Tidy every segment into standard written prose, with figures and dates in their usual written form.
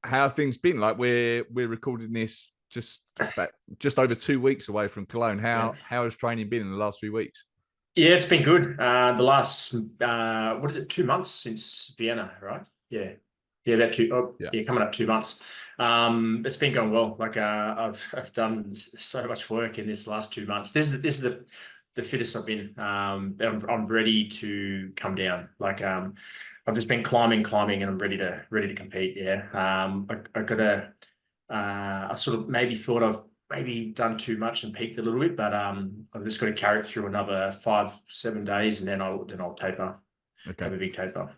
how have things been? Like we're recording this just over 2 weeks away from Cologne. Yeah. How has training been in the last few weeks? Yeah, it's been good. The last what is it, 2 months since Vienna, right? Yeah. Yeah, about two. Oh, Yeah. yeah, coming up 2 months. It's been going well. Like I've done so much work in this last 2 months. This is the fittest I've been. I'm ready to come down. Like I've just been climbing, and I'm ready to compete. Yeah. I gotta. I sort of maybe thought I've maybe done too much and peaked a little bit, but I've just got to carry it through another 5, 7 days, and then I'll taper, Okay. have a big taper.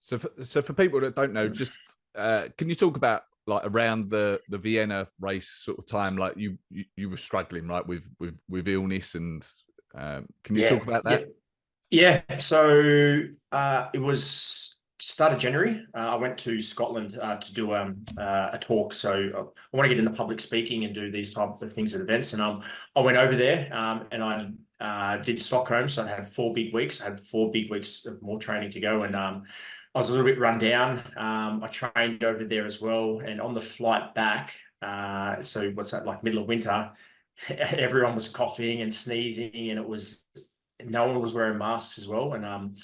So for people that don't know, just can you talk about like around the Vienna race sort of time, like you were struggling right with illness and can you Yeah, talk about yeah, that? yeah. So it was start of January. I went to Scotland to do a talk. So I want to get into public speaking and do these type of things at events. And I went over there and I did Stockholm. So I had 4 big weeks. I had 4 big weeks of more training to go, and I was a little bit run down. I trained over there as well, and on the flight back, so what's that, like middle of winter, everyone was coughing and sneezing, and it was no one was wearing masks as well. And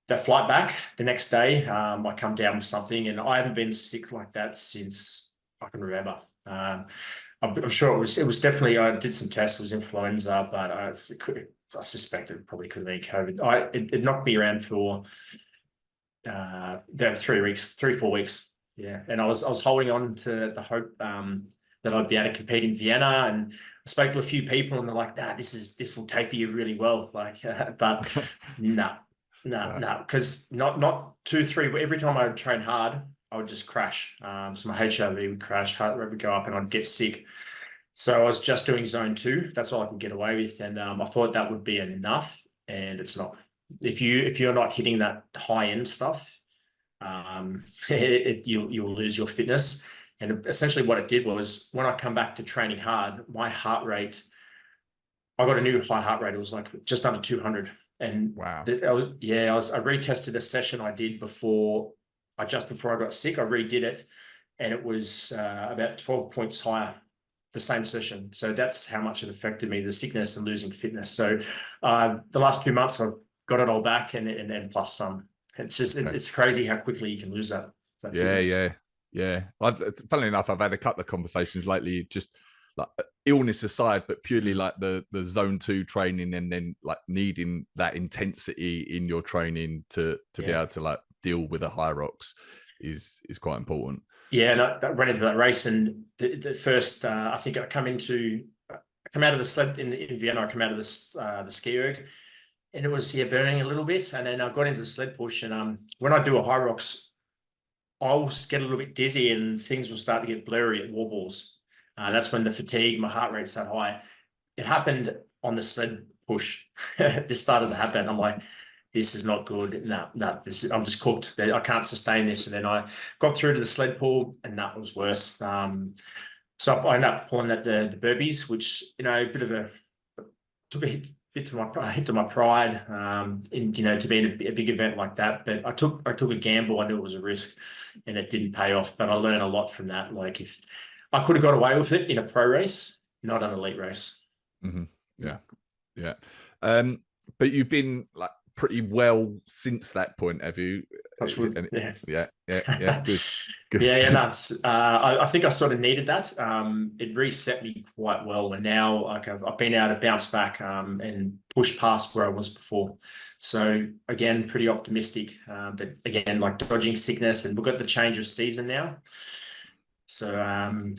that flight back the next day, I come down with something, and I haven't been sick like that since I can remember. I'm sure it was definitely. I did some tests. It was influenza, but I suspect it probably could have been COVID. It knocked me around for about 3 weeks, 3, 4 weeks. Yeah, and I was holding on to the hope that I'd be able to compete in Vienna, and I spoke to a few people, and they're like, "Nah, this will taper you really well." Like, but no, no, Right. no, because not 2, 3. Every time I would train hard, I would just crash. So my HRV would crash, heart rate would go up, and I'd get sick. So I was just doing zone 2. That's all I could get away with, and I thought that would be enough, and it's not. If you're not hitting that high end stuff, you'll lose your fitness. And essentially, what it did was when I come back to training hard, my heart rate, I got a new high heart rate. It was like just under 200. And Wow. I retested a session I did just before I got sick. I redid it, and it was about 12 points higher the same session. So that's how much it affected me, the sickness and losing fitness. So the last 2 months, I've got it all back, and plus some. It's just Okay. it's crazy how quickly you can lose that Yeah, fitness. yeah, yeah. Funnily enough, I've had a couple of conversations lately, just like illness aside, but purely Mm. like the zone 2 training, and then like needing that intensity in your training to be Yeah. able to like deal with a HYROX is quite important. Yeah, and I ran into that race, and the first, I think I come out of the sled in Vienna. I come out of the ski erg, and it was burning a little bit, and then I got into the sled push, and when I do a HYROX, I'll get a little bit dizzy, and things will start to get blurry at warballs. That's when the fatigue, my heart rate's that high. It happened on the sled push. This started to happen. I'm like, this is not good. No, no, I'm just cooked. I can't sustain this. And then I got through to the sled pull, and that was worse. So I ended up pulling at the burpees, which a bit of a took a hit to my pride. To be in a big event like that. But I took a gamble. I knew it was a risk, and it didn't pay off. But I learned a lot from that. Like if I could have got away with it in a pro race, not an elite race. Mm-hmm. Yeah, yeah. But you've been like pretty well since that point, have you? Touch wood. And Yeah. yeah, yeah, yeah. Good, good, Yeah, yeah, good. nuts. I think I sort of needed that. It reset me quite well, and now like I've been able to bounce back and push past where I was before. So again, pretty optimistic. But again, like dodging sickness, and we've got the change of season now. So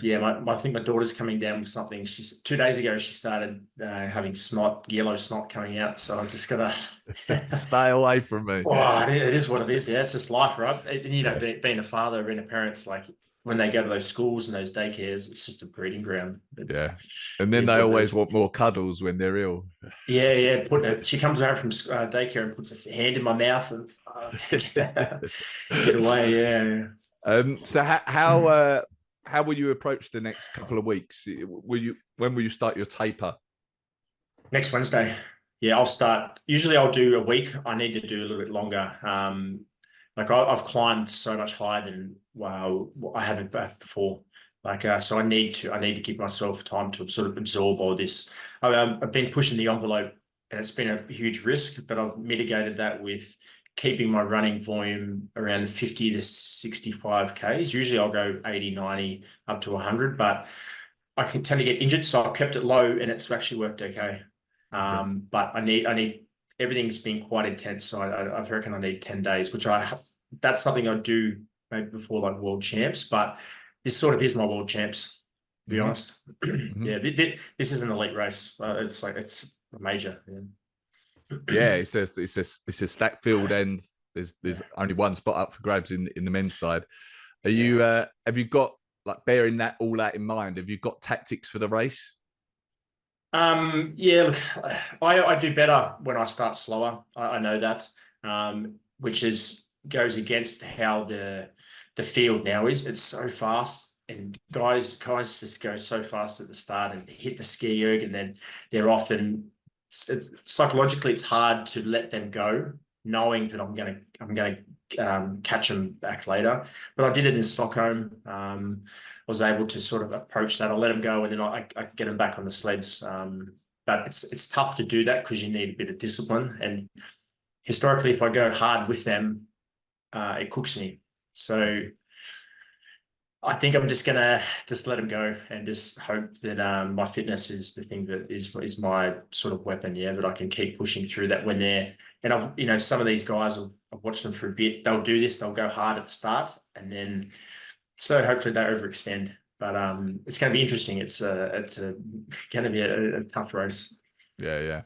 yeah, I think my daughter's coming down with something. She's 2 days ago. She started having snot, yellow snot coming out. So I'm just gonna. Stay away from me. Oh, it is what it is. Yeah, it's just life, right? And, being a father, being a parent, it's like when they go to those schools and those daycares, it's just a breeding ground. It Yeah, and then is they what it always is. want more cuddles when they're ill. Yeah, yeah. She comes home from daycare and puts a hand in my mouth and get away. Yeah. So how will you approach the next couple of weeks? When will you start your taper? Next Wednesday. Yeah, I'll start. Usually I'll do a week. I need to do a little bit longer. Like I've climbed so much higher than I haven't before. Like so, I need to give myself time to sort of absorb all this. I've been pushing the envelope, and it's been a huge risk, but I've mitigated that with keeping my running volume around 50 to 65 Ks. Usually I'll go 80, 90, up to 100, but I can tend to get injured, so I've kept it low, and it's actually worked okay. But I need everything's been quite intense, so I reckon I need 10 days, which that's something I do maybe before like world champs, but this sort of is my world champs, to be honest. Yeah, this is an elite race. It's a major. Yeah, it says stack field, and there's only one spot up for grabs in the men's side. Are you have you got, like, bearing that all out in mind, have you got tactics for the race? Yeah, look, I do better when I start slower. I know that, which goes against how the field now is. It's so fast, and guys just go so fast at the start and hit the ski erg, and then they're often psychologically it's hard to let them go, knowing that I'm gonna catch them back later. But I did it in Stockholm. I was able to sort of approach that. I let them go, and then I get them back on the sleds. But it's tough to do that because you need a bit of discipline. And historically, if I go hard with them, it cooks me. So I think I'm just gonna let them go and just hope that my fitness is the thing that is my sort of weapon. Yeah, that I can keep pushing through that when they're, and some of these guys, I've watched them for a bit. They'll do this. They'll go hard at the start, and then so hopefully they overextend. But it's going to be interesting. It's going to be a tough race. Yeah.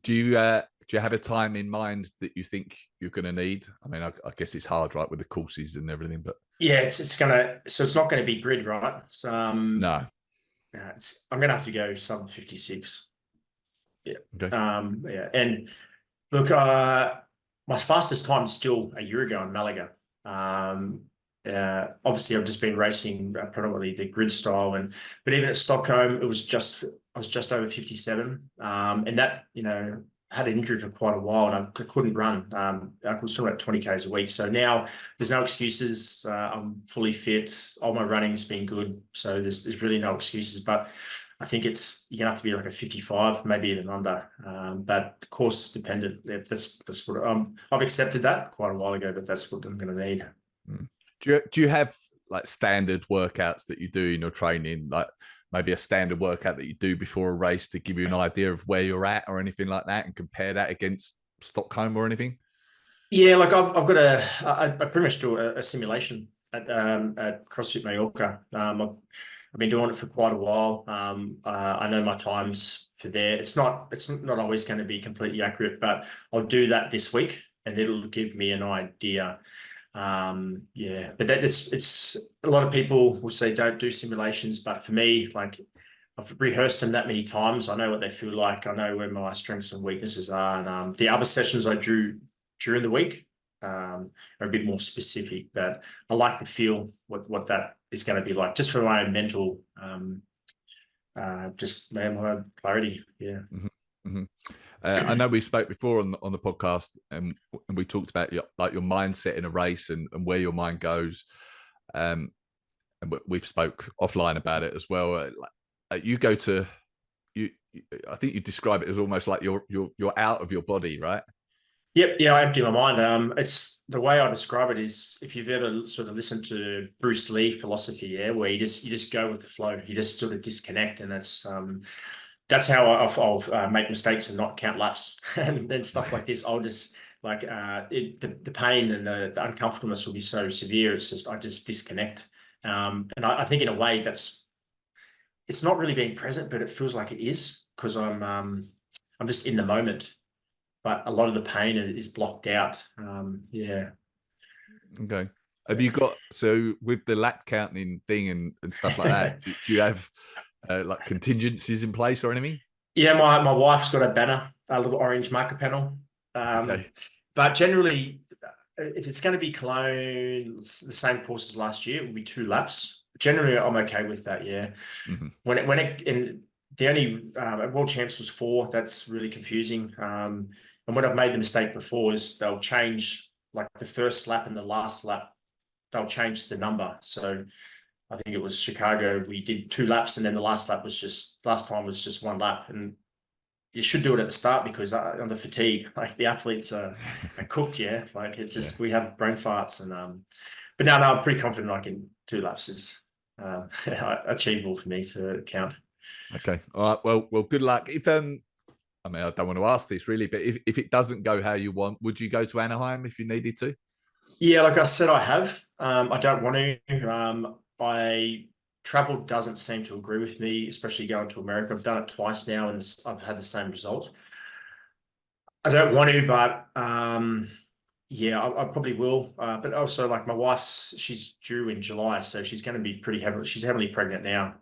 Do you have a time in mind that you think you're going to need? I mean, I guess it's hard, right, with the courses and everything, but yeah, it's not going to be grid, right? So no, I'm going to have to go sub 56. Yeah. okay. Yeah, and look, my fastest time is still a year ago in Malaga. Obviously, I've just been racing predominantly the grid style, but even at Stockholm, I was just over 57, and that had an injury for quite a while, and I couldn't run. I was still at 20 Ks a week, so now there's no excuses. I'm fully fit. All my running's been good, so there's really no excuses. But I think you're gonna have to be like a 55, maybe even under. But course dependent. Yeah, that's what I've accepted that quite a while ago, but that's what I'm going to need. Do you have like standard workouts that you do in your training, like maybe a standard workout that you do before a race to give you an idea of where you're at or anything like that, and compare that against Stockholm or anything? Yeah, like I've got I pretty much do a simulation at CrossFit Mallorca. I've been doing it for quite a while. I know my times for there. It's not always going to be completely accurate, but I'll do that this week, and it'll give me an idea. Yeah, but it's a lot of people will say don't do simulations, but for me, like, I've rehearsed them that many times. I know what they feel like. I know where my strengths and weaknesses are, and the other sessions I drew during the week are a bit more specific. But I like to feel what that is going to be like, just for my own mental, just my own clarity. Yeah. I know we spoke before on the podcast, and we talked about your mindset in a race and where your mind goes. And we've spoke offline about it as well. You go to you. I think you describe it as almost like you're out of your body, right? Yep. Yeah, I empty my mind. It's the way I describe it is, if you've ever sort of listened to Bruce Lee philosophy, yeah, where you just go with the flow. You just sort of disconnect, and that's how I'll make mistakes and not count laps and then stuff like this. I'll just like the pain and the uncomfortableness will be so severe. It's just I just disconnect, and I think in a way it's not really being present, but it feels like it is, because I'm just in the moment. But a lot of the pain is blocked out. Yeah. Okay. Have you got, so with the lap counting thing and stuff like that, do you have like contingencies in place or anything? Yeah, my wife's got a banner, a little orange marker panel. Okay. But generally, if it's going to be Cologne, the same course as last year, it will be 2 laps. Generally, I'm okay with that. Yeah. And the only World Champs was 4. That's really confusing. And when I've made the mistake before is they'll change like the first lap and the last lap, they'll change the number. So I think it was Chicago, we did 2 laps, and then the last time was just 1 lap. And you should do it at the start, because under fatigue, like the athletes are cooked. Yeah, like it's just we have brain farts. And but no, I'm pretty confident I can 2 laps is achievable for me to count. Okay, all right. Well, good luck. If I mean, I don't want to ask this really, but if it doesn't go how you want, would you go to Anaheim if you needed to? Yeah, like I said, I have. I don't want to. Travel doesn't seem to agree with me, especially going to America. I've done it twice now, and I've had the same result. I don't want to, but yeah, I probably will. But also, like my wife's, she's due in July, so she's going to be she's heavily pregnant now.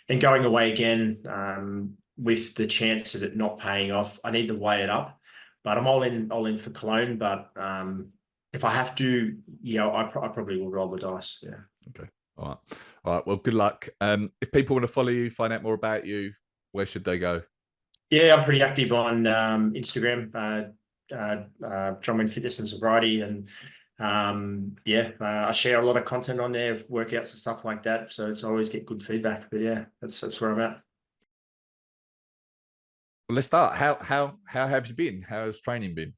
And going away again, with the chance of it not paying off, I need to weigh it up. But I'm all in for Cologne. But if I have to, yeah, I probably will roll the dice. Yeah. Okay. All right. Well, good luck. If people want to follow you, find out more about you, where should they go? Yeah, I'm pretty active on Instagram, Jon Wynn Fitness and Sobriety, and I share a lot of content on there, workouts and stuff like that. So it's always get good feedback. But yeah, that's where I'm at. Well, let's start. How have you been? How's training been?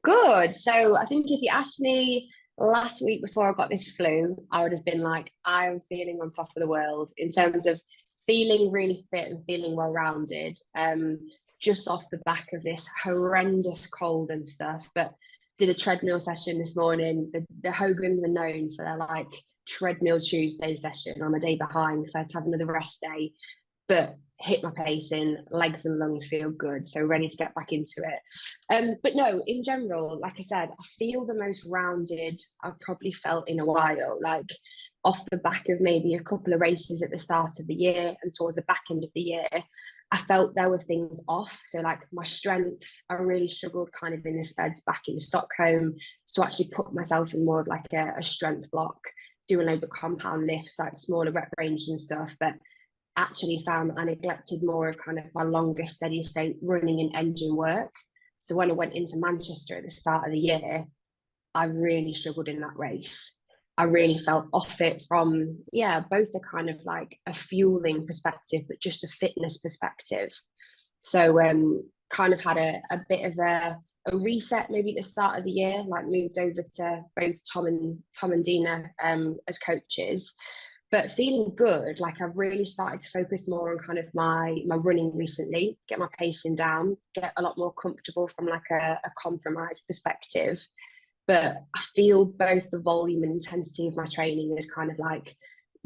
Good. So I think if you asked me last week before I got this flu, I would have been like, I'm feeling on top of the world in terms of feeling really fit and feeling well-rounded, just off the back of this horrendous cold and stuff. But did a treadmill session this morning. The Hogans are known for their like treadmill Tuesday session. I'm a day behind, so I had to have another rest day. But hit my pacing, legs and lungs feel good, so ready to get back into it. But no, in general, like I said, I feel the most rounded I've probably felt in a while, like off the back of maybe a couple of races at the start of the year and towards the back end of the year. I felt there were things off. So like my strength, I really struggled kind of in the sleds back in Stockholm to actually put myself in more of like a strength block, doing loads of compound lifts, like smaller rep range and stuff. But actually found that I neglected more of kind of my longer steady state running and engine work. So when I went into Manchester at the start of the year, I really struggled in that race. I really felt off it from, both a kind of like a fueling perspective, but just a fitness perspective. So kind of had a bit of a reset maybe at the start of the year, like moved over to both Tom and Dina as coaches. But feeling good, like I've really started to focus more on kind of my running recently, get my pacing down, get a lot more comfortable from like a compromise perspective. But I feel both the volume and intensity of my training is kind of like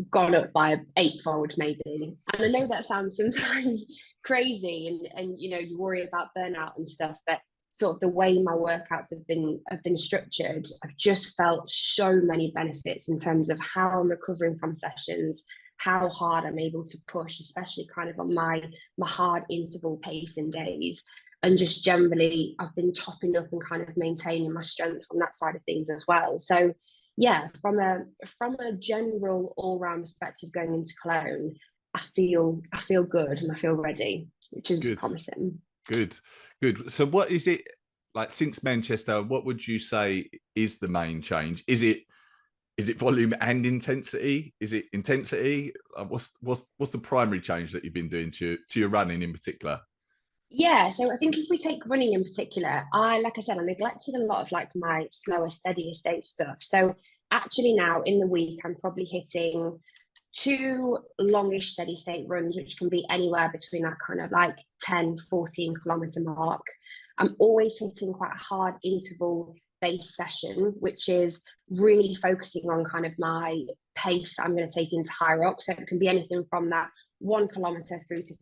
gone up by 8-fold maybe. And I know that sounds sometimes crazy and you know, you worry about burnout and stuff, but sort of the way my workouts have been structured, I've just felt so many benefits in terms of how I'm recovering from sessions, how hard I'm able to push, especially kind of on my hard interval pacing days. And just generally, I've been topping up and kind of maintaining my strength on that side of things as well. So yeah, from a general all-round perspective going into Cologne, I feel good and I feel ready, which is promising. Good. So what is it like since Manchester? What would you say is the main change? Is it volume and intensity? Is it intensity? What's the primary change that you've been doing to your running in particular? Yeah, so I think if we take running in particular, like I said, I neglected a lot of like my slower, steadier state stuff. So actually now in the week, I'm probably hitting 2 longish steady state runs, which can be anywhere between that kind of like 10-14 kilometer mark. I'm always hitting quite a hard interval based session, which is really focusing on kind of my pace I'm going to take into HYROX. So it can be anything from that 1 kilometer through to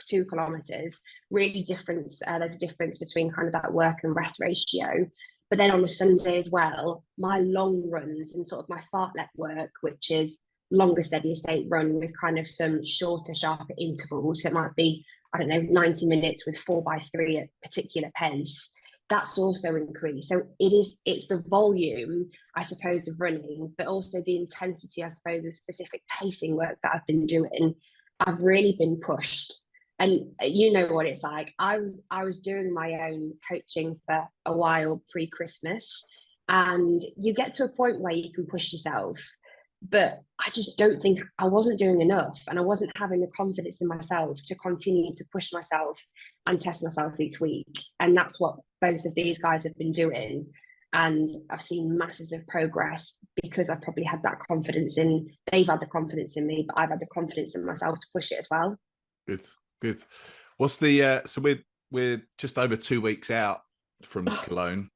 2 kilometers. Really different. There's a difference between kind of that work and rest ratio. But then on a Sunday as well, my long runs and sort of my fartlek work, which is longer steady state run with kind of some shorter, sharper intervals. So it might be, 90 minutes with 4x3 at particular pace. That's also increased. So it's the volume, I suppose, of running, but also the intensity, I suppose, the specific pacing work that I've been doing. I've really been pushed. And you know what it's like. I was doing my own coaching for a while pre-Christmas, and you get to a point where you can push yourself, but I just don't think I wasn't doing enough, and I wasn't having the confidence in myself to continue to push myself and test myself each week. And that's what both of these guys have been doing. And I've seen masses of progress because I've probably had that confidence in, they've had the confidence in me, but I've had the confidence in myself to push it as well. Good. What's the so we're just over 2 weeks out from Cologne.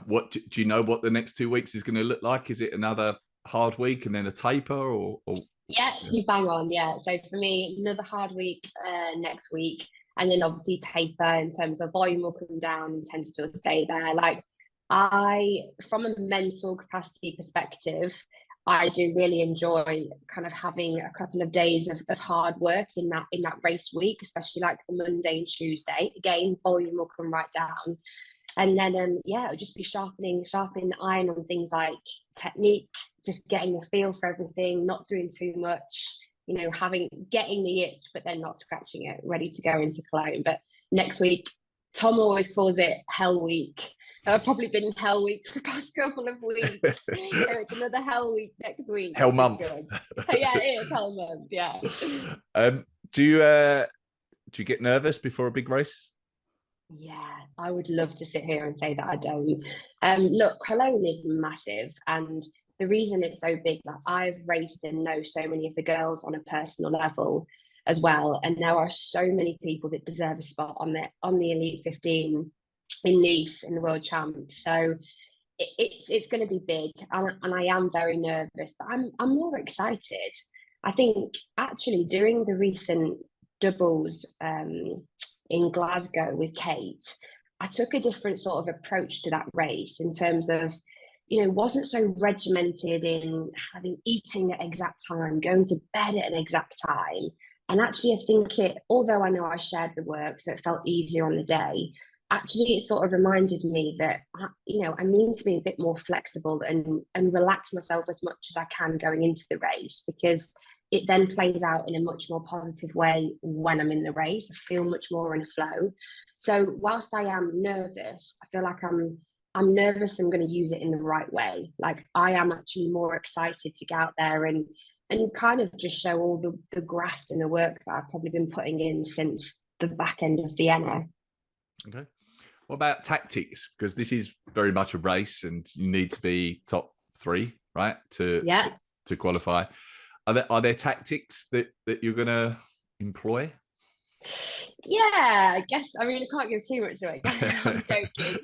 What do you know what the next 2 weeks is going to look like? Is it another hard week and then a taper, or yeah, you bang on. Yeah, so for me, another hard week next week, and then obviously taper in terms of volume will come down and tend to still stay there. Like, from a mental capacity perspective, I do really enjoy kind of having a couple of days of hard work in that race week, especially like the Monday and Tuesday. Again, volume will come right down. And then it'll just be sharpening the iron on things like technique, just getting a feel for everything, not doing too much, getting the itch, but then not scratching it, ready to go into Cologne. But next week, Tom always calls it Hell Week. I've probably been in Hell Week for the past couple of weeks. So it's another Hell Week next week. Hell month? Yeah, it is Hell month. Yeah. Do you get nervous before a big race? Yeah, I would love to sit here and say that I don't. Look, Cologne is massive, and the reason it's so big, like, I've raced and know so many of the girls on a personal level as well, and there are so many people that deserve a spot on the Elite 15 in Nice in the World Champs. So it's going to be big, and I am very nervous, but I'm more excited. I think actually doing the recent doubles in Glasgow with Kate, I took a different sort of approach to that race in terms of, wasn't so regimented in eating at exact time, going to bed at an exact time. And actually, I think although I know I shared the work, so it felt easier on the day, actually it sort of reminded me that, I need to be a bit more flexible and relax myself as much as I can going into the race, because it then plays out in a much more positive way when I'm in the race. I feel much more in a flow. So whilst I am nervous, I feel like I'm nervous I'm going to use it in the right way. Like, I am actually more excited to get out there and kind of just show all the graft and the work that I've probably been putting in since the back end of Vienna. Okay. What about tactics? Because this is very much a race and you need to be top 3, right? To qualify. Are there tactics that you're going to employ? Yeah, I guess. I mean, I can't give too much away. I'm joking.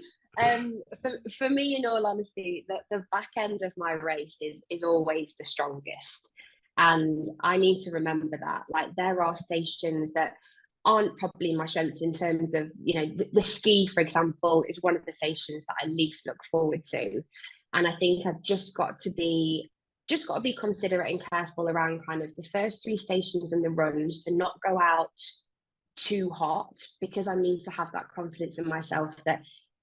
For me, in all honesty, the back end of my race is always the strongest, and I need to remember that. Like, there are stations that aren't probably my strengths in terms of, the ski, for example, is one of the stations that I least look forward to, and I think I've just got to be considerate and careful around kind of the first 3 stations and the runs, to not go out too hot, because I need to have that confidence in myself that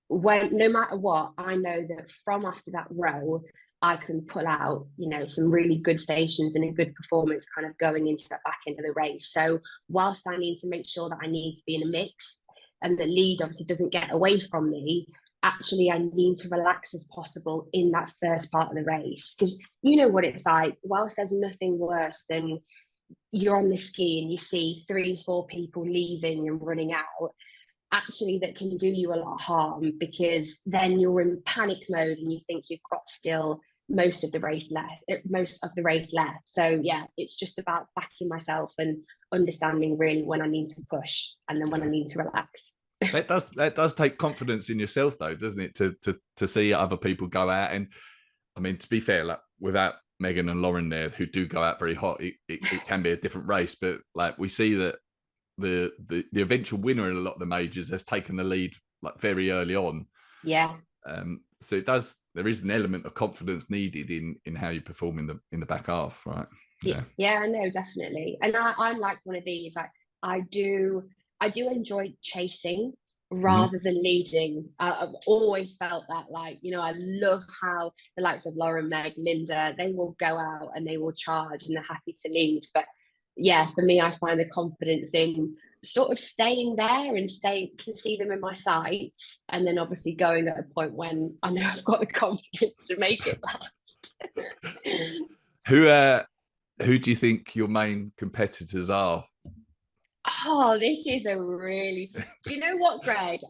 no matter what, I know that from after that row, I can pull out, some really good stations and a good performance kind of going into that back end of the race. So whilst I need to make sure that I need to be in a mix and the lead obviously doesn't get away from me, actually I need to relax as possible in that first part of the race, because you know what it's like. Whilst there's nothing worse than you're on the ski and you see 3-4 people leaving and running out, actually that can do you a lot of harm, because then you're in panic mode and you think you've got still most of the race left. So yeah, it's just about backing myself and understanding really when I need to push and then when I need to relax. That does take confidence in yourself, though, doesn't it? To see other people go out. And I mean, to be fair, like, without Megan and Lauren there, who do go out very hot, it can be a different race. But like, we see that the eventual winner in a lot of the majors has taken the lead like very early on. Yeah. So there is an element of confidence needed in how you perform in the back half, right? Yeah, I know, definitely. And I'm like one of these, like, I do enjoy chasing rather than leading. I've always felt that, like, I love how the likes of Lauren, Meg, Linda, they will go out and they will charge and they're happy to lead. But yeah, for me, I find the confidence in sort of staying there and can see them in my sights, and then obviously going at a point when I know I've got the confidence to make it last. Who do you think your main competitors are? Oh, this is a really, do you know what, Greg?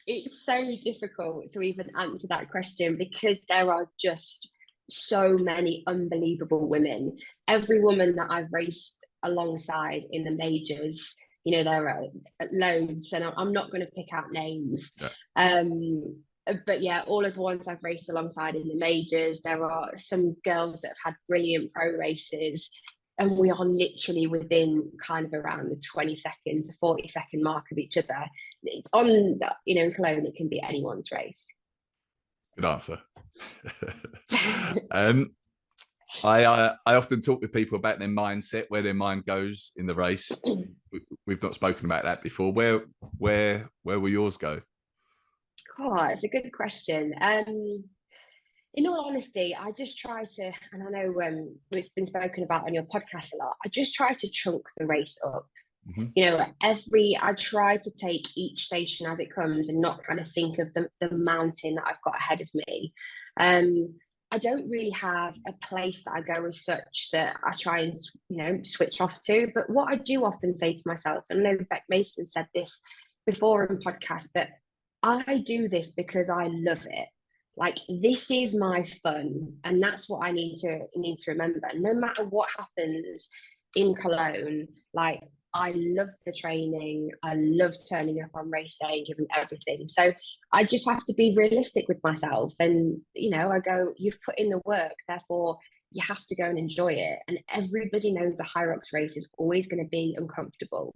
It's so difficult to even answer that question because there are just so many unbelievable women. Every woman that I've raced alongside in the majors, you know, there are loads, and I'm not going to pick out names. Yeah. But yeah, all of the ones I've raced alongside in the majors, there are some girls that have had brilliant pro races, and we are literally within kind of around the 20-second to 40-second mark of each other. On, you know, in Cologne, it can be anyone's race. Good answer. I often talk with people about their mindset, where their mind goes in the race. We've not spoken about that before. Where will yours go? Oh, it's a good question. In all honesty, I just try to, and I know it's been spoken about on your podcast a lot, I just try to chunk the race up. Mm-hmm. You know, I try to take each station as it comes and not kind of think of the mountain that I've got ahead of me. I don't really have a place that I go as such that I try and, you know, switch off to. But what I do often say to myself, and I know Beck Mason said this before in podcast, but I do this because I love it. Like, this is my fun, and that's what I need to remember. No matter what happens in Cologne, like, I love the training. I love turning up on race day and giving everything. So I just have to be realistic with myself. And, you know, I go, you've put in the work, therefore you have to go and enjoy it. And everybody knows a HYROX race is always going to be uncomfortable.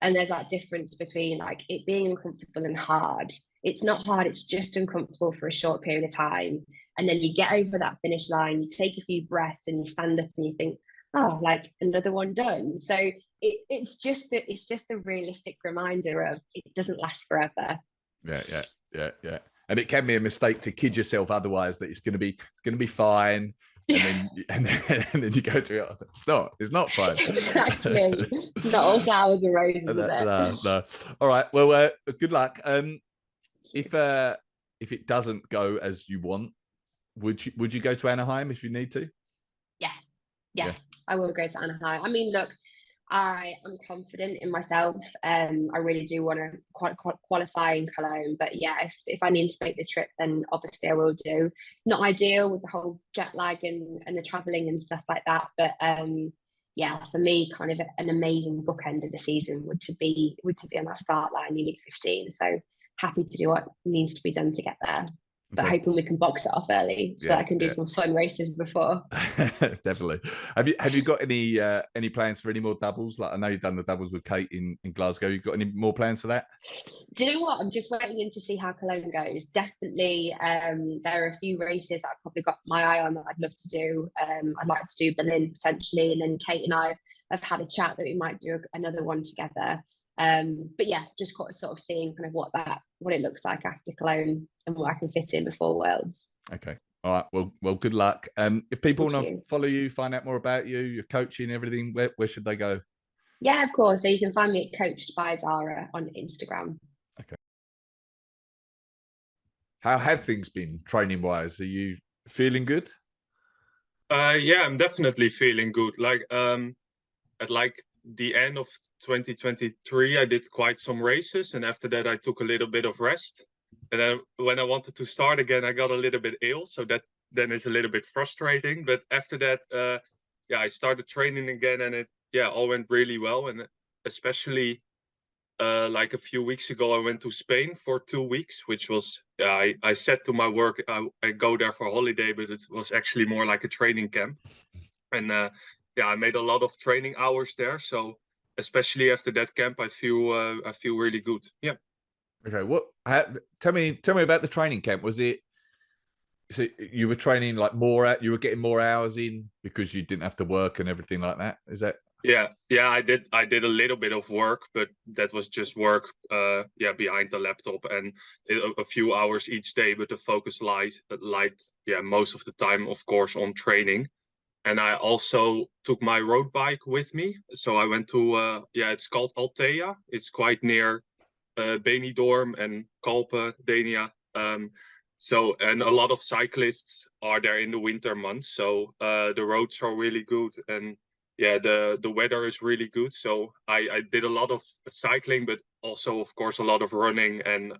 And there's that difference between like it being uncomfortable and hard. It's not hard, it's just uncomfortable for a short period of time. And then you get over that finish line, you take a few breaths and you stand up and you think, oh, like another one done. So it's just a realistic reminder of it doesn't last forever. Yeah. And it can be a mistake to kid yourself otherwise that it's going to be fine. And then you go to it. It's not fine. Exactly. It's not all flowers and roses, is it? No. All right. Well, good luck. If it doesn't go as you want, would you go to Anaheim if you need to? Yeah. I will go to Anaheim. I mean, look, I am confident in myself. I really do want to qualify in Cologne, but yeah, if I need to make the trip, then obviously I will do. Not ideal with the whole jet lag and the traveling and stuff like that, but yeah, for me, kind of an amazing bookend of the season would to be on that start line. You need 15, so happy to do what needs to be done to get there. But hoping we can box it off early so that I can do some fun races before. Definitely. Have you got any plans for any more doubles? Like, I know you've done the doubles with Kate in Glasgow. You got any more plans for that? Do you know what? I'm just waiting in to see how Cologne goes. Definitely, there are a few races that I've probably got my eye on that I'd love to do. I'd like to do Berlin potentially, and then Kate and I have had a chat that we might do another one together. But yeah, just sort of seeing kind of what it looks like after Cologne and what I can fit in before Worlds. Okay. All right. Well, good luck. If people want to follow you, find out more about you, your coaching, everything, where should they go? Yeah, of course. So you can find me at Coached by Zara on Instagram. Okay. How have things been training wise? Are you feeling good? Yeah, I'm definitely feeling good. At the end of 2023, I did quite some races, and after that I took a little bit of rest. And then when I wanted to start again, I got a little bit ill, so that then is a little bit frustrating. But after that, I started training again, and it all went really well. And especially like a few weeks ago, I went to Spain for 2 weeks, which was I said to my work I go there for holiday, but it was actually more like a training camp. And I made a lot of training hours there. So especially after that camp, I feel really good. Yeah. Okay. Tell me about the training camp. Was it? So you were training like you were getting more hours in because you didn't have to work and everything like that. Is that? Yeah. I did a little bit of work, but that was just work. Behind the laptop and a few hours each day. But the focus lied most of the time, of course, on training. And I also took my road bike with me. So I went to, it's called Altea. It's quite near Benidorm and Kalpe, Denia. And a lot of cyclists are there in the winter months. So the roads are really good. And yeah, the weather is really good. So I did a lot of cycling, but also, of course, a lot of running. And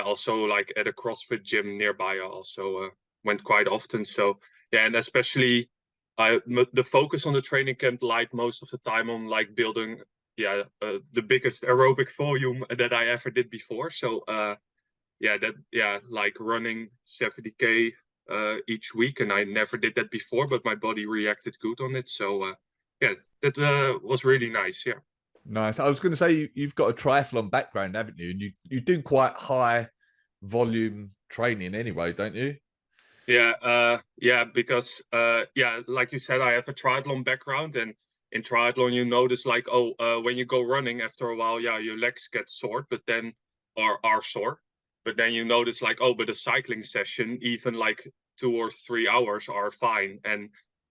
also like at a CrossFit gym nearby, I also went quite often. So yeah, and especially the focus on the training camp lied most of the time on like building the biggest aerobic volume that I ever did before. So like running 70K each week, and I never did that before, but my body reacted good on it. So that was really nice. Yeah. Nice. I was going to say you've got a triathlon background, haven't you? And you do quite high volume training anyway, don't you? Yeah, because like you said, I have a triathlon background, and in triathlon you notice like, when you go running after a while, your legs get sore, but then are sore. But then you notice like, but a cycling session, even like 2 or 3 hours are fine. And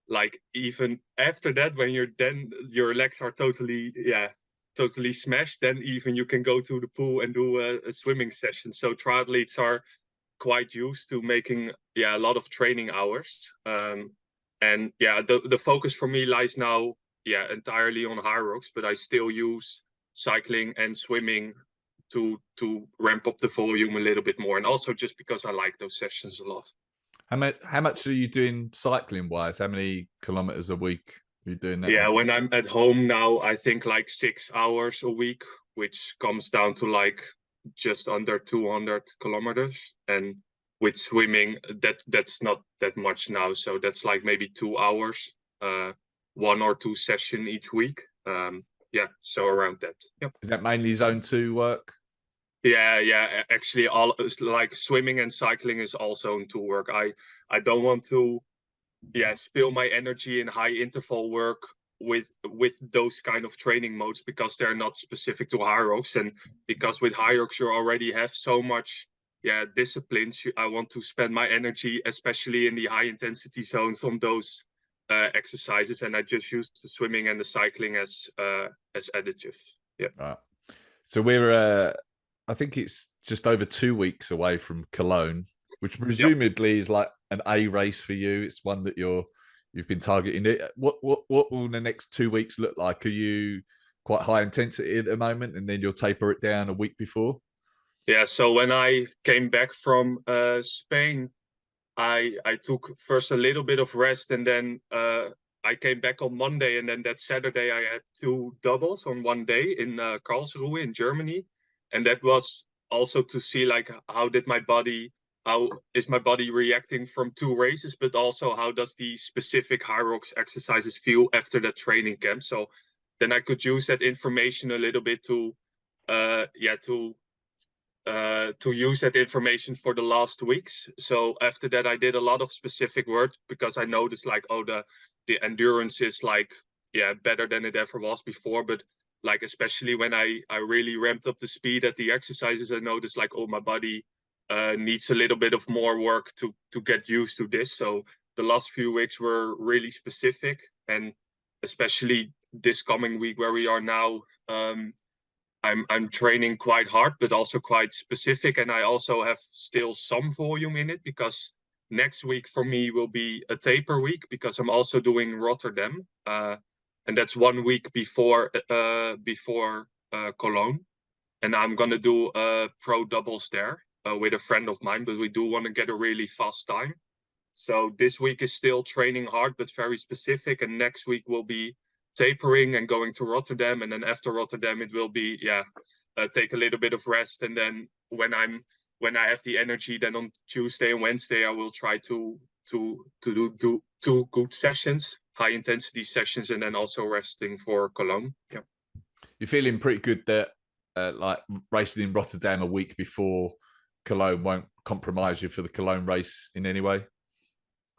like even after that, when your legs are totally smashed, then even you can go to the pool and do a swimming session. So triathletes are quite used to making a lot of training hours. And the focus for me lies now entirely on HYROX, but I still use cycling and swimming to ramp up the volume a little bit more, and also just because I like those sessions a lot. How much are you doing cycling wise? How many kilometers a week are you doing that? Yeah, when I'm at home now, I think like 6 hours a week, which comes down to like just under 200 kilometers. And with swimming, that's not that much now. So that's like maybe 2 hours, 1 or 2 sessions each week. So around that. Yep. Is that mainly zone 2 work? Yeah. Actually, all like swimming and cycling is all zone 2 work. I don't want to spill my energy in high interval work with those kind of training modes, because they're not specific to HYROX, and because with HYROX you already have so much disciplines. I want to spend my energy especially in the high intensity zones on those exercises, and I just use the swimming and the cycling as additives. Yeah. Right. So we're I think it's just over 2 weeks away from Cologne, which presumably is like an A race for you. It's one that you've been targeting. It. What will the next 2 weeks look like? Are you quite high intensity at the moment, and then you'll taper it down a week before? Yeah. So when I came back from Spain, I took first a little bit of rest, and then I came back on Monday, and then that Saturday I had 2 doubles on one day in Karlsruhe in Germany, and that was also to see like how is my body reacting from 2 races, but also how does the specific HYROX exercises feel after that training camp. So then I could use that information a little bit to use that information for the last weeks. So after that, I did a lot of specific work, because I noticed like, the endurance is like, better than it ever was before. But like, especially when I really ramped up the speed at the exercises, I noticed like, my body needs a little bit of more work to get used to this. So the last few weeks were really specific, and especially this coming week where we are now, I'm training quite hard, but also quite specific, and I also have still some volume in it, because next week for me will be a taper week, because I'm also doing Rotterdam, and that's 1 week before Cologne, and I'm gonna do pro doubles there with a friend of mine, but we do want to get a really fast time. So this week is still training hard, but very specific, and next week will be tapering and going to Rotterdam, and then after Rotterdam it will be take a little bit of rest, and then when I have the energy, then on Tuesday and Wednesday I will try to do 2 good sessions, high intensity sessions, and then also resting for Cologne. Yeah. You're feeling pretty good that like racing in Rotterdam a week before Cologne won't compromise you for the Cologne race in any way?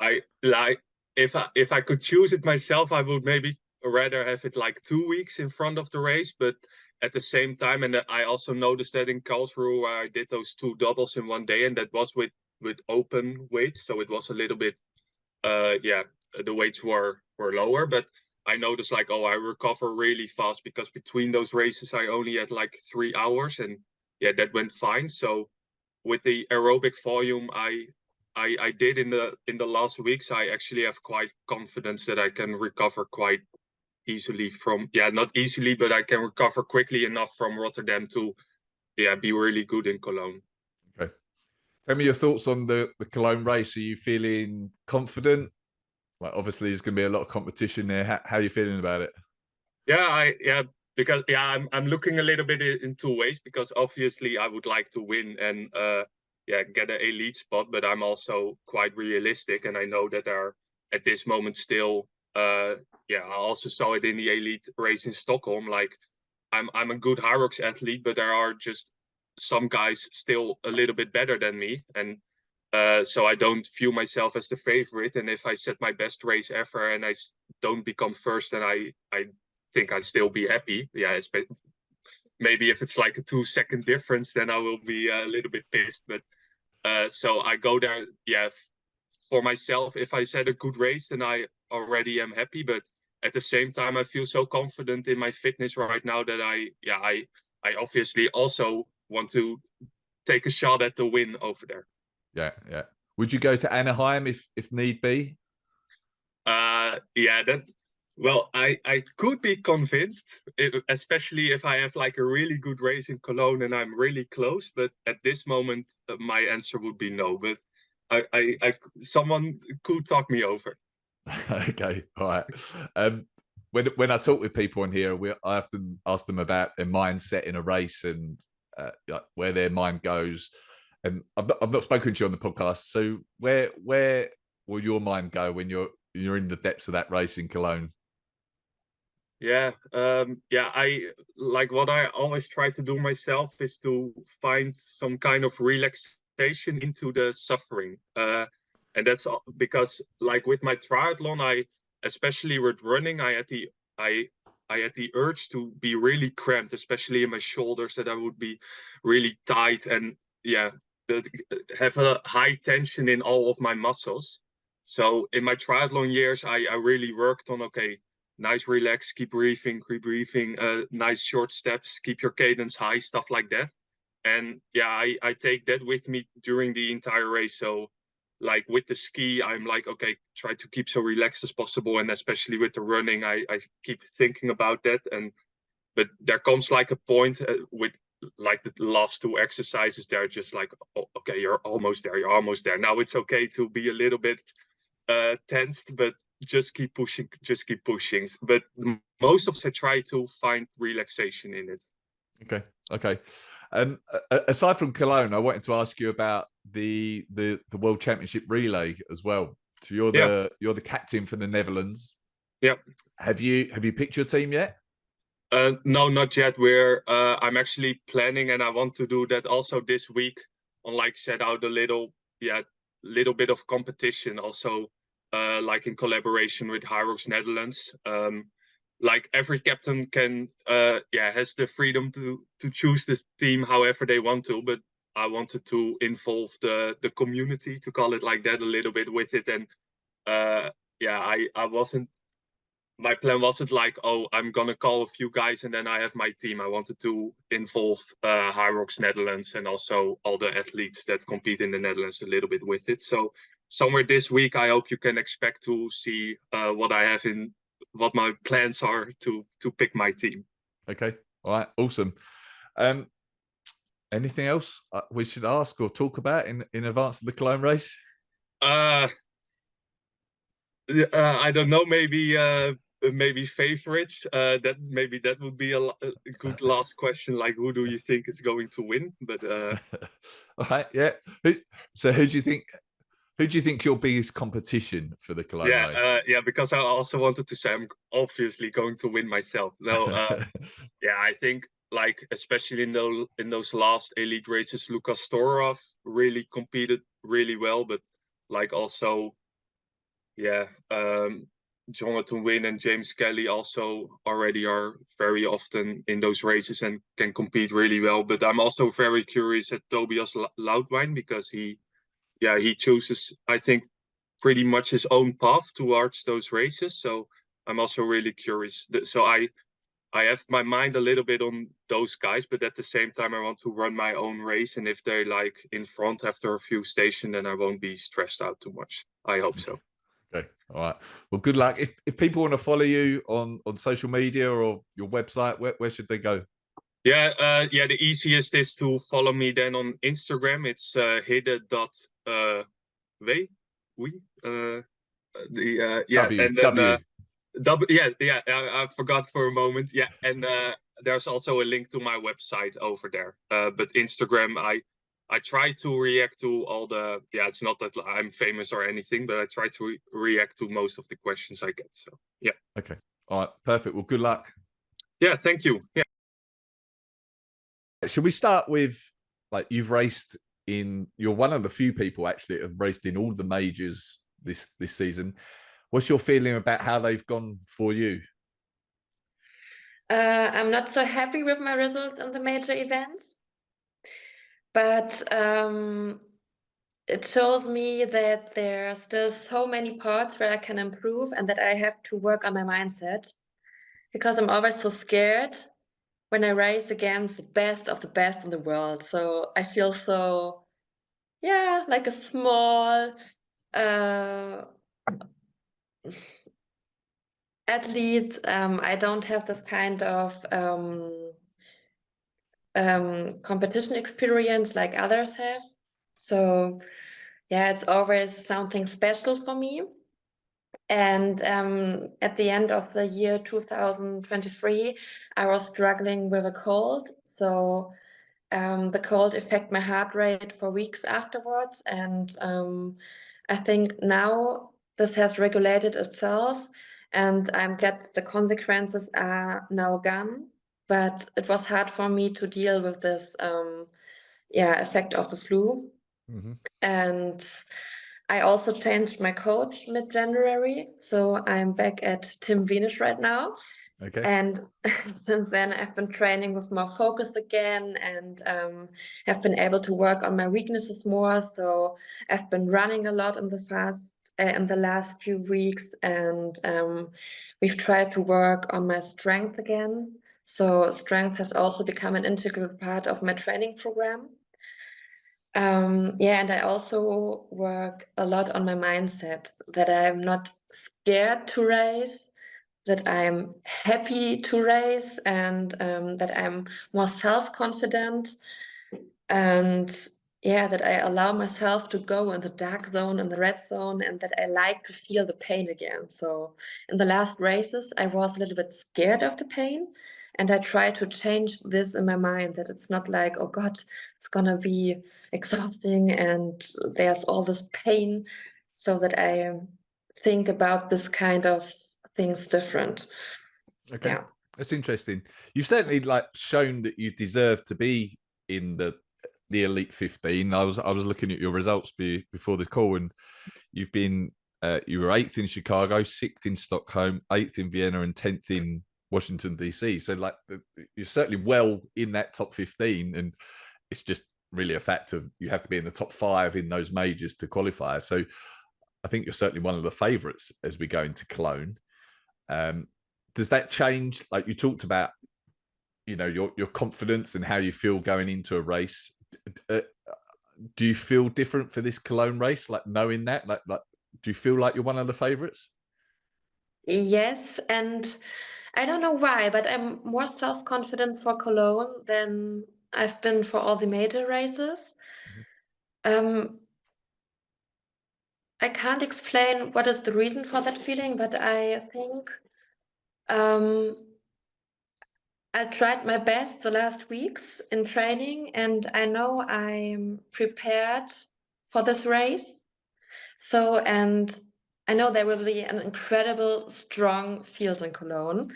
I like, if I could choose it myself, I would maybe rather have it like 2 weeks in front of the race, but at the same time, and I also noticed that in Karlsruhe where I did those 2 doubles in one day, and that was with open weight, so it was a little bit the weights were lower, but I noticed like, oh, I recover really fast because between those races I only had like 3 hours, and yeah, that went fine. So with the aerobic volume I did in the last weeks, I actually have quite confidence that I can recover quite easily from, yeah, not easily, but I can recover quickly enough from Rotterdam to, yeah, be really good in Cologne. Okay. Tell me your thoughts on the Cologne race. Are you feeling confident? Like, obviously, there's going to be a lot of competition there. How are you feeling about it? Yeah, because I'm looking a little bit in two ways, because obviously I would like to win and get an elite spot, but I'm also quite realistic, and I know that there are at this moment still I also saw it in the elite race in Stockholm. Like I'm a good HYROX athlete, but there are just some guys still a little bit better than me, and so I don't view myself as the favorite. And if I set my best race ever and I don't become first, then I think I'd still be happy. Yeah, maybe if it's like a 2-second difference, then I will be a little bit pissed. But so I go there, for myself. If I set a good race, then I already am happy. But at the same time, I feel so confident in my fitness right now that I obviously also want to take a shot at the win over there. Yeah. Would you go to Anaheim if need be? Well, I could be convinced, especially if I have like a really good race in Cologne and I'm really close. But at this moment, my answer would be no. But someone could talk me over. Okay, all right. When I talk with people on here, I often ask them about their mindset in a race and where their mind goes. And I've not spoken to you on the podcast. So where will your mind go when you're in the depths of that race in Cologne? I like, what I always try to do myself is to find some kind of relaxation into the suffering. And that's because, like, with my triathlon, especially with running, I had the urge to be really cramped, especially in my shoulders, that I would be really tight and have a high tension in all of my muscles. So in my triathlon years, I really worked on, okay, nice relax, keep breathing, nice short steps, keep your cadence high, stuff like that. And I take that with me during the entire race. So like with the ski, I'm like, okay, try to keep so relaxed as possible. And especially with the running, I keep thinking about that. But there comes like a point with like the last two exercises, they're just like, oh, okay, you're almost there. Now it's okay to be a little bit tensed, but just keep pushing. But most of us, I try to find relaxation in it. Okay. Aside from Cologne, I wanted to ask you about the World Championship relay as well. So you're the captain for the Netherlands. Yeah. Have you picked your team yet? No, not yet. I'm actually planning, and I want to do that also this week. On like set out a little bit of competition also, like in collaboration with HYROX Netherlands. Like every captain can has the freedom to choose the team however they want to, but I wanted to involve the community, to call it like that, a little bit with it. And my plan wasn't like, oh, I'm gonna call a few guys and then I have my team. I wanted to involve HYROX Netherlands and also all the athletes that compete in the Netherlands a little bit with it. So somewhere this week, I hope you can expect to see what my plans are to pick my team. Okay, all right, awesome. Anything else we should ask or talk about in advance of the Cologne race? I don't know, maybe favorites. That would be a good last question. Like, who do you think is going to win? But all right, yeah. So who do you think your biggest competition for the Cologne race? Because I also wanted to say I'm obviously going to win myself. No, I think, like, especially in those last elite races, Lukas Storov really competed really well, but like also Jon Wynn and James Kelly also already are very often in those races and can compete really well. But I'm also very curious at Tobias Loudwijn, because he chooses, I think, pretty much his own path towards those races. So I'm also really curious. So I have my mind a little bit on those guys, but at the same time, I want to run my own race. And if they're like in front after a few stations, then I won't be stressed out too much. I hope so. Okay. All right. Well, good luck. If people want to follow you on social media or your website, where should they go? Yeah, the easiest is to follow me then on Instagram. It's hidde.weersma. I forgot for a moment. Yeah, and there's also a link to my website over there. But Instagram, I try to react to all the. Yeah, it's not that I'm famous or anything, but I try to react to most of the questions I get. So yeah. Okay. All right. Perfect. Well, good luck. Yeah. Thank you. Yeah. Should we start with, like, you've raced in, you're one of the few people actually that have raced in all the majors this season. What's your feeling about how they've gone for you? I'm not so happy with my results in the major events, but it shows me that there are still so many parts where I can improve and that I have to work on my mindset, because I'm always so scared when I race against the best of the best in the world. So I feel so, yeah, like a small athlete. I don't have this kind of competition experience like others have. So yeah, it's always something special for me. And at the end of the year 2023, I was struggling with a cold. So the cold affected my heart rate for weeks afterwards. And I think now this has regulated itself, and I'm glad the consequences are now gone. But it was hard for me to deal with this effect of the flu. Mm-hmm. And I also changed my coach mid-January, so I'm back at Tim Venus right now. Okay. And since then, I've been training with more focus again, and have been able to work on my weaknesses more. So I've been running a lot in the last few weeks, and we've tried to work on my strength again. So strength has also become an integral part of my training program. And I also work a lot on my mindset, that I'm not scared to race, that I'm happy to race, and that I'm more self-confident, and that I allow myself to go in the dark zone and the red zone, and that I like to feel the pain again. So in the last races, I was a little bit scared of the pain, and I try to change this in my mind, that it's not like, oh God, it's gonna be exhausting and there's all this pain, so that I think about this kind of things different. Okay. Yeah. That's interesting. You've certainly shown that you deserve to be in the Elite 15. I was looking at your results before the call, and you've been you were 8th in Chicago, 6th in Stockholm, 8th in Vienna, and 10th in Washington DC. So you're certainly well in that top 15, and it's just really a fact of you have to be in the top 5 in those majors to qualify. So I think you're certainly one of the favourites as we go into Cologne. Does that change? Like you talked about, your confidence and how you feel going into a race. Do you feel different for this Cologne race? Like knowing that, do you feel like you're one of the favourites? Yes, and I don't know why, but I'm more self-confident for Cologne than I've been for all the major races. I can't explain what is the reason for that feeling, but I think I tried my best the last weeks in training, and I know I'm prepared for this race. So, and I know there will be an incredible, strong field in Cologne,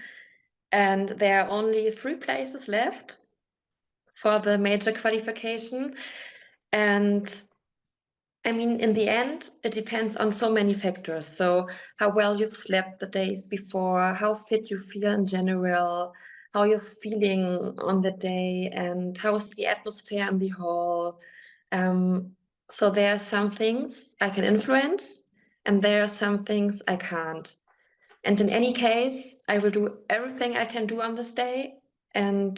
and there are only 3 places left for the major qualification. And I mean, in the end, it depends on so many factors. So how well you've slept the days before, how fit you feel in general, how you're feeling on the day, and how is the atmosphere in the hall. So there are some things I can influence, and there are some things I can't. And in any case, I will do everything I can do on this day and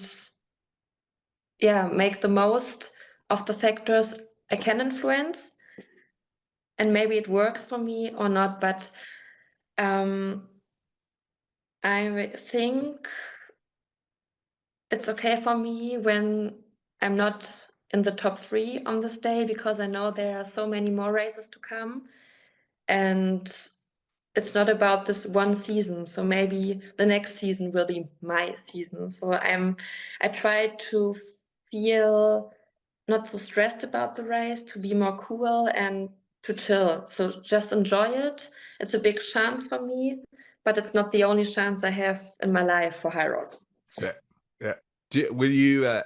yeah, make the most of the factors I can influence. And maybe it works for me or not, but I think it's okay for me when I'm not in the top 3 on this day, because I know there are so many more races to come. And it's not about this one season. So maybe the next season will be my season. So I try to feel not so stressed about the race, to be more cool and to chill. So just enjoy it. It's a big chance for me, but it's not the only chance I have in my life for HYROX. Yeah, yeah. Will you?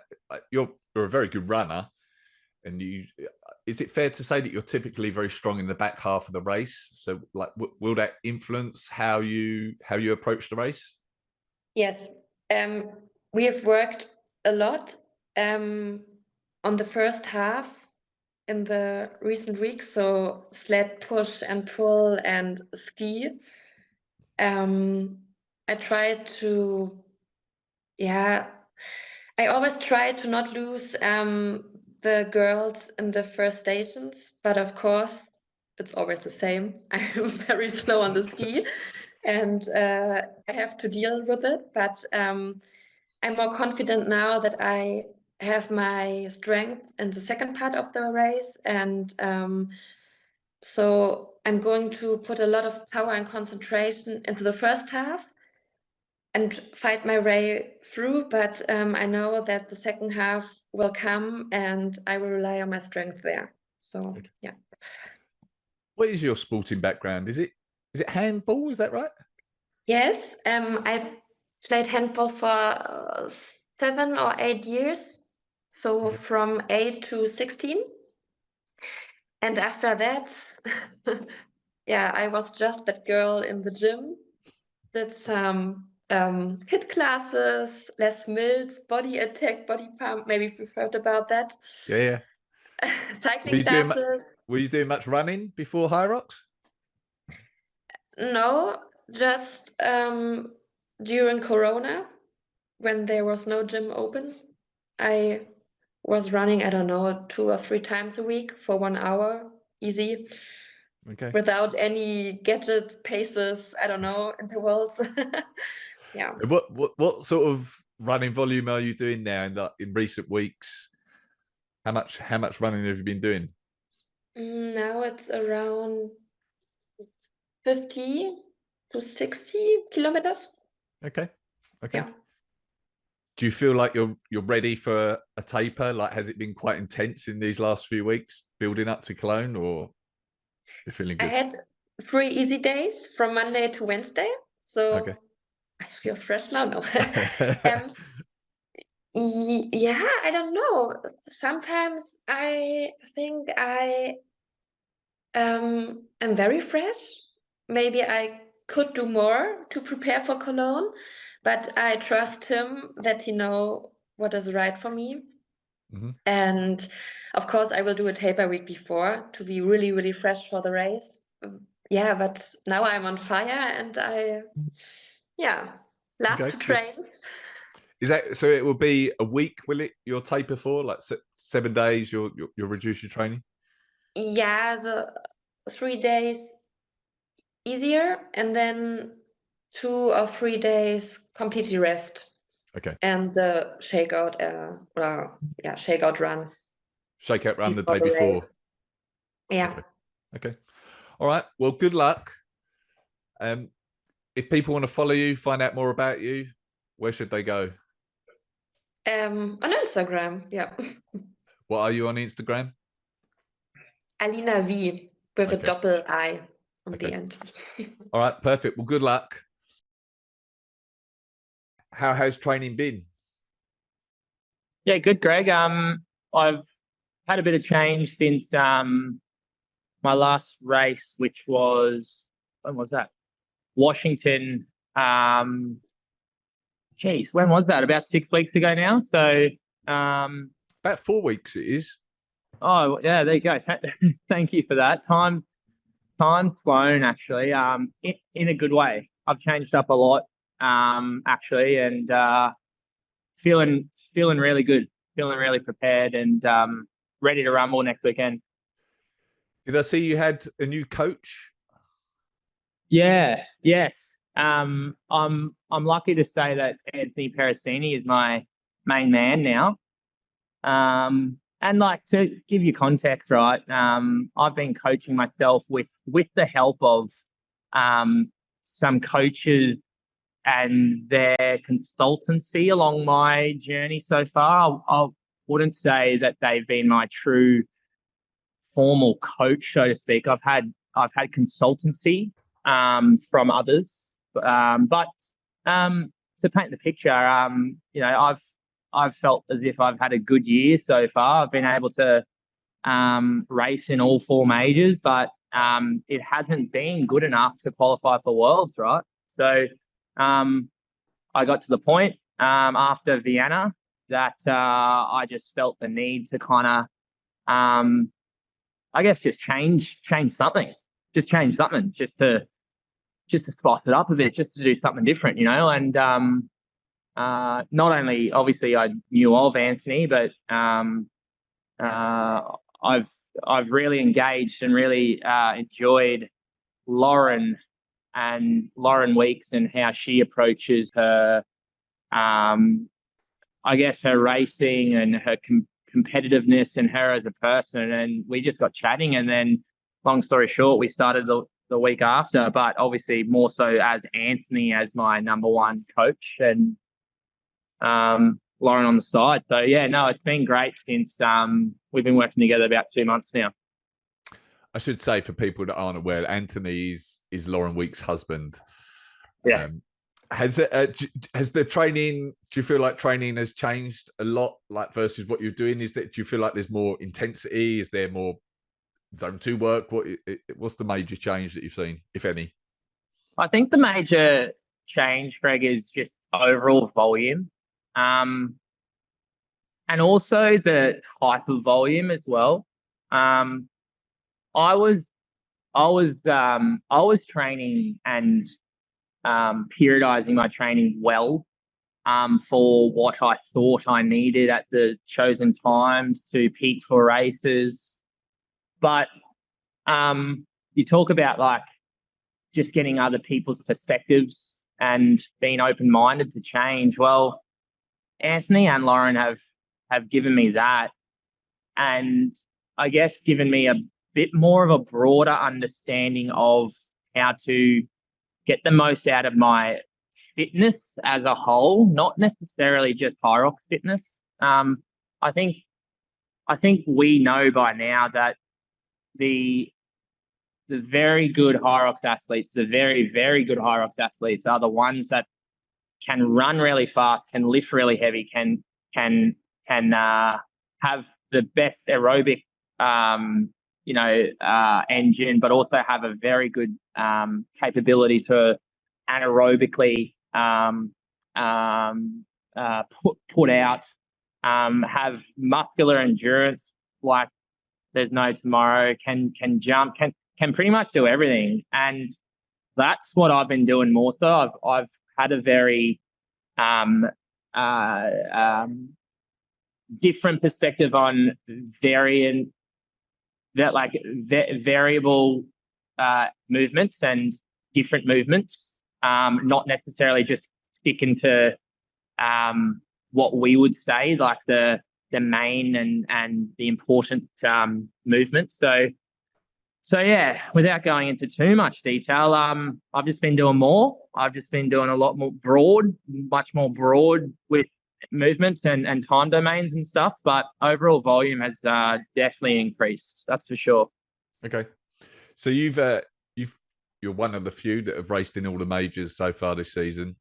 You're a very good runner, and is it fair to say that you're typically very strong in the back half of the race? So, like, will that influence how you approach the race? Yes, we have worked a lot on the first half in the recent weeks. So sled push and pull and ski. I try to, I always try to not lose the girls in the first stations, but of course it's always the same. I'm very slow on the ski and I have to deal with it, but I'm more confident now that I have my strength in the second part of the race, and so I'm going to put a lot of power and concentration into the first half and fight my way through, but I know that the second half will come and I will rely on my strength there. So yeah. What is your sporting background? Is it handball? Is that right? Yes, I played handball for 7 or 8 years, so from 8 to 16. And after that, yeah, I was just that girl in the gym. Did some HIIT classes, Les Mills, body attack, body pump. Maybe you've heard about that. Yeah. Cycling classes. Were you doing much running before HYROX? No, just during Corona, when there was no gym open, I was running, I don't know, 2 or 3 times a week for 1 hour, easy. Okay. Without any gadgets, paces, I don't know, intervals. Yeah. What sort of running volume are you doing now in recent weeks? How much running have you been doing? Now it's around 50 to 60 kilometers. Okay. Yeah. Do you feel like you're ready for a taper? Like, has it been quite intense in these last few weeks building up to Cologne, or you're feeling good? I had 3 easy days from Monday to Wednesday. So okay. I feel fresh now. No. Yeah, I don't know. Sometimes I think I am very fresh. Maybe I could do more to prepare for Cologne, but I trust him that he know what is right for me. And of course, I will do a taper week before to be really, really fresh for the race. Yeah, but now I'm on fire and I love to train. Is that so? It will be a week, will it? Your taper for like 7 days. You'll reduce your training. Yeah, the 3 days easier, and then 2 or 3 days completely rest. Okay. And the shakeout, shakeout run. Shakeout run the day before. Yeah. Okay. All right. Well, good luck. If people want to follow you, find out more about you, where should they go? On Instagram, yeah. What are you on Instagram? Alina V with a double I on the end. All right, perfect. Well, good luck. How has training been? Yeah, good, Greg. I've had a bit of change since my last race, which was, when was that? Washington. When was that? About 6 weeks ago now. So about 4 weeks it is. Oh yeah, there you go. Thank you for that. Time Time's flown actually, in a good way. I've changed up a lot, actually, and feeling really good, feeling really prepared, and ready to rumble next weekend. Did I see you had a new coach? Yeah, yes. I'm lucky to say that Anthony Pericini is my main man now. And like, to give you context, right? I've been coaching myself with the help of some coaches and their consultancy along my journey so far. I wouldn't say that they've been my true formal coach, so to speak. I've had consultancy from others, but to paint the picture, you know, I've felt as if I've had a good year so far. I've been able to race in all 4 majors, but it hasn't been good enough to qualify for Worlds, right? So I got to the point after Vienna that I just felt the need to kind of, I guess, just change something, just to spice it up a bit, just to do something different, you know. And not only obviously I knew of Anthony, but I've really engaged and really enjoyed Lauren Weeks and how she approaches her, I guess, her racing and her competitiveness and her as a person. And we just got chatting, and then, long story short, we started the week after, but obviously more so as Anthony as my number 1 coach, and Lauren on the side. So yeah, no, it's been great since we've been working together about 2 months now. I should say, for people that aren't aware, Anthony is Lauren Weeks' husband. Yeah. Has the training? Do you feel like training has changed a lot, like versus what you're doing? Do you feel like there's more intensity? Is there more Zone 2 work? What's the major change that you've seen, if any? I think the major change, Greg, is just overall volume, and also the type of volume as well. I was training and periodizing my training well for what I thought I needed at the chosen times to peak for races. But you talk about like just getting other people's perspectives and being open-minded to change. Well, Anthony and Lauren have given me that, and I guess given me a bit more of a broader understanding of how to get the most out of my fitness as a whole, not necessarily just HYROX fitness. I think we know by now that the very good HYROX athletes, the very, very good HYROX athletes, are the ones that can run really fast, can lift really heavy, can have the best aerobic engine, but also have a very good capability to anaerobically put out, have muscular endurance like there's no tomorrow, can jump, can pretty much do everything. And that's what I've been doing more so. I've had a very different perspective on variable movements and different movements, not necessarily just sticking to what we would say like the main and the important movements. So yeah, without going into too much detail, I've just been doing more. I've just been doing a lot more much more broad with movements and time domains and stuff, but overall volume has definitely increased. That's for sure. Okay, so you're one of the few that have raced in all the majors so far this season,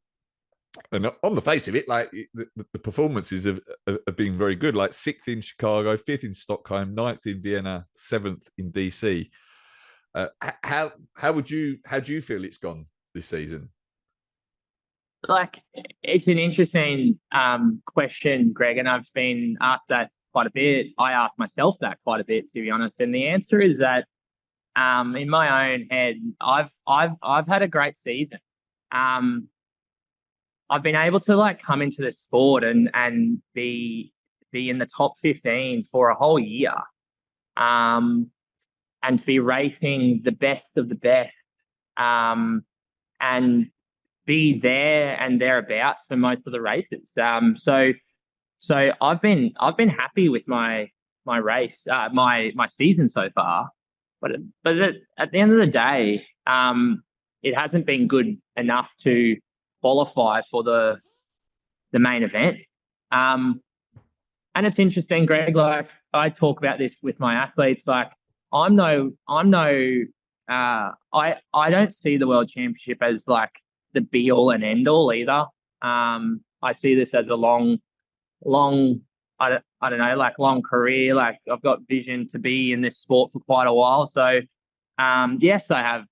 and on the face of it, like the performances have been very good. Like 6th in Chicago, 5th in Stockholm, 9th in Vienna, 7th in DC. How do you feel it's gone this season? Like, it's an interesting question, Greg, and I've been asked that quite a bit. I ask myself that quite a bit, to be honest, and the answer is that in my own head, I've had a great season. I've been able to like come into the sport and be in the top 15 for a whole year, and to be racing the best of the best, and be there and thereabouts for most of the races. So I've been happy with my race, my season so far. But at the end of the day, it hasn't been good enough to qualify for the main event. And it's interesting, Greg, like I talk about this with my athletes, like I don't see the World Championship as like the be all and end all either. I see this as a long, I don't know, like long career. Like I've got vision to be in this sport for quite a while. So, yes, I have,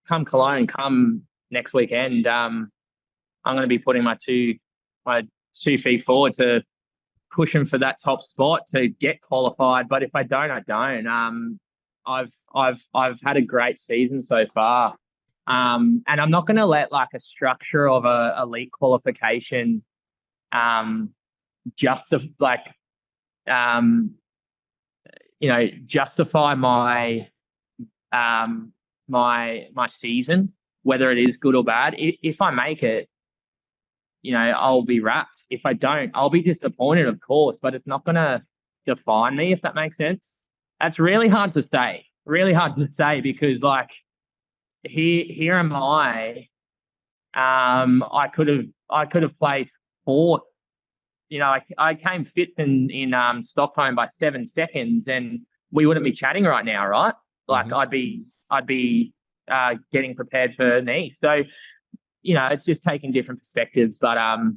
come Cologne, come next weekend, I'm going to be putting my two feet forward to pushing for that top spot to get qualified. But if I don't, I don't. I've had a great season so far. And I'm not going to let like a structure of a elite qualification, justify my my season, whether it is good or bad. If I make it, I'll be wrapped. If I don't, I'll be disappointed, of course, but it's not going to define me, if that makes sense. That's really hard to say. Really hard to say because, like, here am I. I could have placed fourth. I came fifth in Stockholm by 7 seconds, and we wouldn't be chatting right now, right? Like, mm-hmm. I'd be getting prepared for Nice. So, it's just taking different perspectives. But I've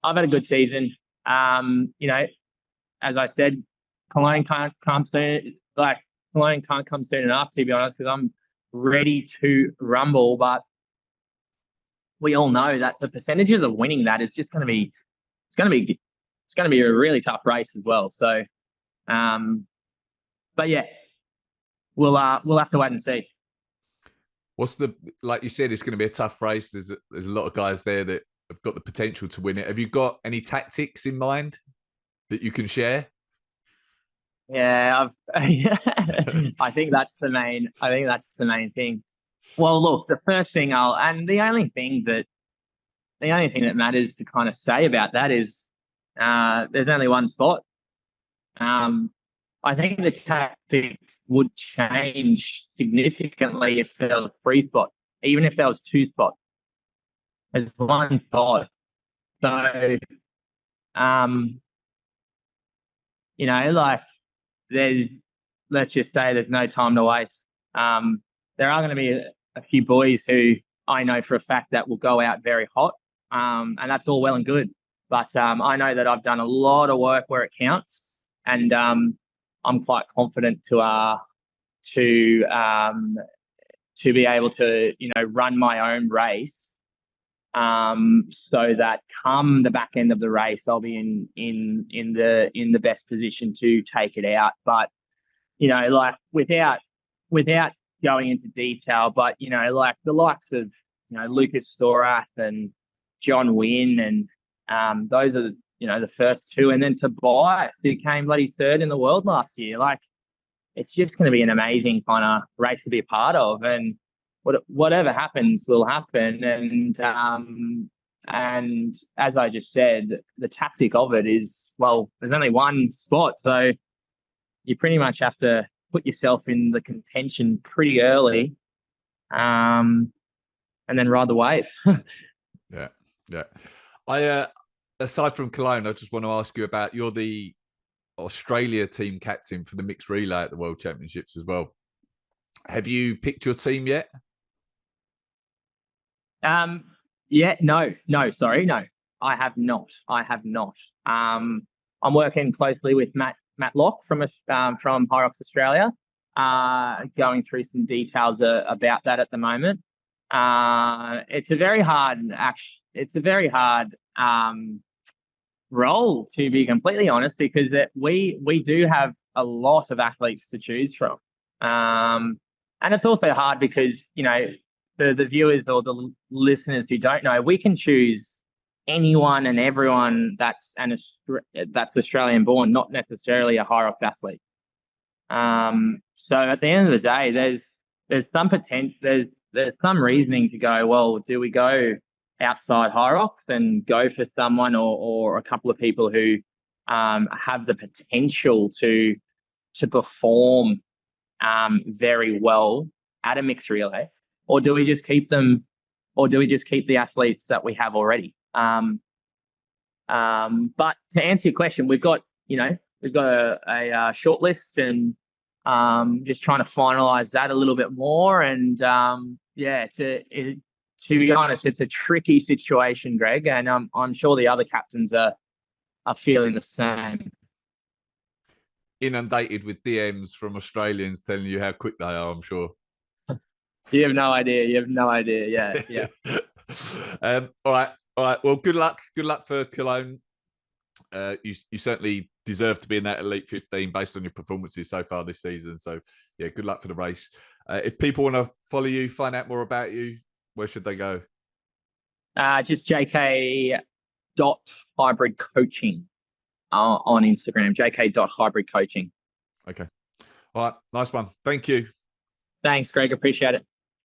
had a good season. As I said, Cologne can't come soon. Like, Cologne can't come soon enough, to be honest, because I'm ready to rumble. But we all know that the percentages of winning that is just going to be, it's going to be a really tough race as well. So, but yeah, we'll have to wait and see. Like you said, it's going to be a tough race. There's a lot of guys there that have got the potential to win it. Have you got any tactics in mind that you can share? Yeah, I think that's the main thing. Well, look, the first thing the only thing that matters to kind of say about that is there's only one spot. I think the tactics would change significantly if there was 3 spots, even if there was 2 spots. There's 1 spot. So, like, let's just say there's no time to waste. There are going to be a few boys who I know for a fact that will go out very hot, and that's all well and good. But I know that I've done a lot of work where it counts, and I'm quite confident to be able to run my own race, so that come the back end of the race, I'll be in the best position to take it out. But like without going into detail, but like the likes of Lucas Storath and Jon Wynn, and those are the first 2, and then Tobias, who came bloody 3rd in the world last year. Like, it's just going to be an amazing kind of race to be a part of, and whatever happens will happen. And as I just said, the tactic of it is, well, there's only 1 spot, so you pretty much have to put yourself in the contention pretty early, and then ride the wave. Yeah. Aside from Cologne, I just want to ask you about, you're the Australia team captain for the mixed relay at the World Championships as well. Have you picked your team yet? Yeah, no, I have not. I'm working closely with Matt Locke from HYROX Australia, going through some details about that at the moment. It's a very hard role, to be completely honest, because we do have a lot of athletes to choose from. And it's also hard because, you know, the viewers or the listeners who don't know, we can choose anyone and everyone that's Australian born, not necessarily a HYROX athlete. So at the end of the day, there's some potential, there's some reasoning to go, well, do we go outside HYROX and go for someone or a couple of people who have the potential to perform very well at a mixed relay, or do we just keep them, or do we just keep the athletes that we have already? But to answer your question, we've got a short list, and just trying to finalize that a little bit more. And to be honest, it's a tricky situation, Greg, and I'm sure the other captains are feeling the same. Inundated with DMs from Australians telling you how quick they are, I'm sure. You have no idea. Yeah. All right. Well, good luck. Good luck for Cologne. You certainly deserve to be in that elite 15 based on your performances so far this season. So, yeah, good luck for the race. If people want to follow you, find out more about you, where should they go? Just jk.hybridcoaching on Instagram, jk.hybridcoaching. Okay. All right. Nice one. Thank you. Thanks, Greg. Appreciate it.